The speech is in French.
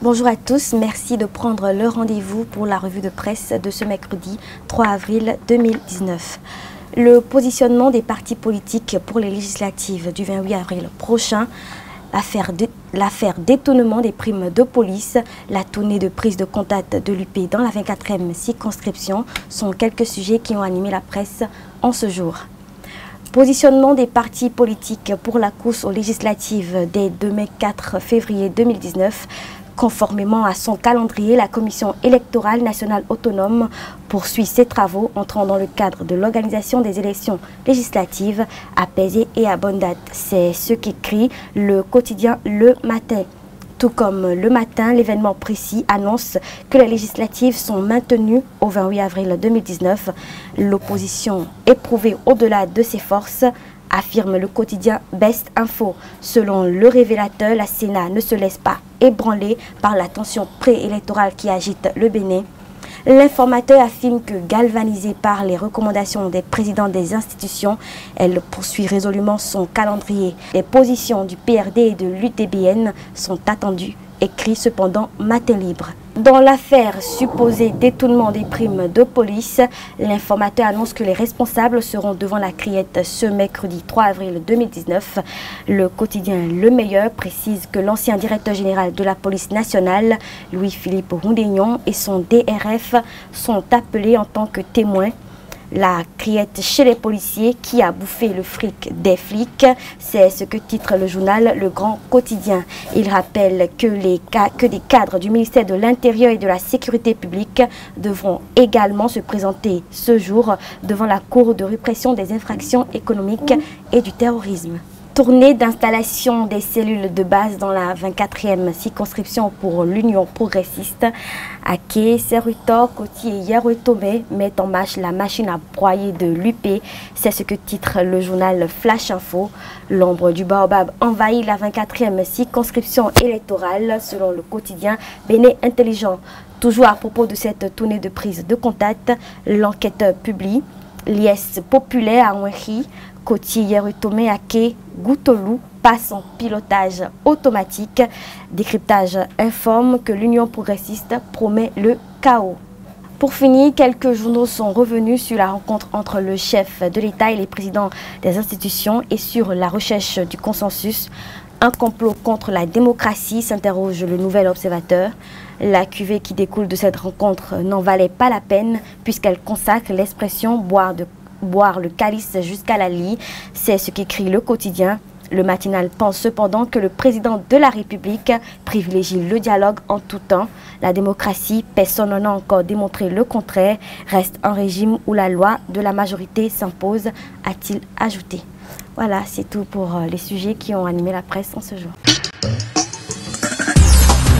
Bonjour à tous, merci de prendre le rendez-vous pour la revue de presse de ce mercredi 3 avril 2019. Le positionnement des partis politiques pour les législatives du 28 avril prochain, l'affaire détournement des primes de police, la tournée de prise de contact de l'UP dans la 24e circonscription sont quelques sujets qui ont animé la presse en ce jour. Positionnement des partis politiques pour la course aux législatives dès demain 4 février 2019. Conformément à son calendrier, la Commission électorale nationale autonome poursuit ses travaux entrant dans le cadre de l'organisation des élections législatives apaisées et à bonne date. C'est ce qu'écrit le quotidien Le Matin. Tout comme Le Matin, l'événement précis annonce que les législatives sont maintenues au 28 avril 2019. L'opposition éprouvée au-delà de ses forces, affirme le quotidien Best Info. Selon le révélateur, la Sénat ne se laisse pas ébranler par la tension préélectorale qui agite le Bénin. L'informateur affirme que galvanisée par les recommandations des présidents des institutions, elle poursuit résolument son calendrier. Les positions du PRD et de l'UTBN sont attendues, écrit cependant Matin Libre. Dans l'affaire supposée détournement des primes de police, l'informateur annonce que les responsables seront devant la criette ce mercredi 3 avril 2019. Le quotidien Le Meilleur précise que l'ancien directeur général de la police nationale, Louis-Philippe Roundéignon, et son DRF sont appelés en tant que témoins. La criette chez les policiers qui a bouffé le fric des flics, c'est ce que titre le journal Le Grand Quotidien. Il rappelle que des cadres du ministère de l'Intérieur et de la Sécurité publique devront également se présenter ce jour devant la Cour de répression des infractions économiques et du terrorisme. Tournée d'installation des cellules de base dans la 24e circonscription pour l'Union progressiste. Aké, Serutor, Koti et Yerutomé mettent en marche la machine à broyer de l'UP. C'est ce que titre le journal Flash Info. L'ombre du baobab envahit la 24e circonscription électorale selon le quotidien Bénin Intelligent. Toujours à propos de cette tournée de prise de contact, l'enquêteur publie l'IS populaire à Ouenchi, Koti Yerutomé Aké, Goutolou passe en pilotage automatique. Décryptage informe que l'Union progressiste promet le chaos. Pour finir, quelques journaux sont revenus sur la rencontre entre le chef de l'État et les présidents des institutions et sur la recherche du consensus. Un complot contre la démocratie, s'interroge le Nouvel Observateur. La cuvée qui découle de cette rencontre n'en valait pas la peine puisqu'elle consacre l'expression boire le calice jusqu'à la lie. C'est ce qu'écrit le quotidien. Le matinal pense cependant que le président de la République privilégie le dialogue en tout temps. La démocratie, personne n'en a encore démontré le contraire, reste un régime où la loi de la majorité s'impose, a-t-il ajouté. Voilà, c'est tout pour les sujets qui ont animé la presse en ce jour.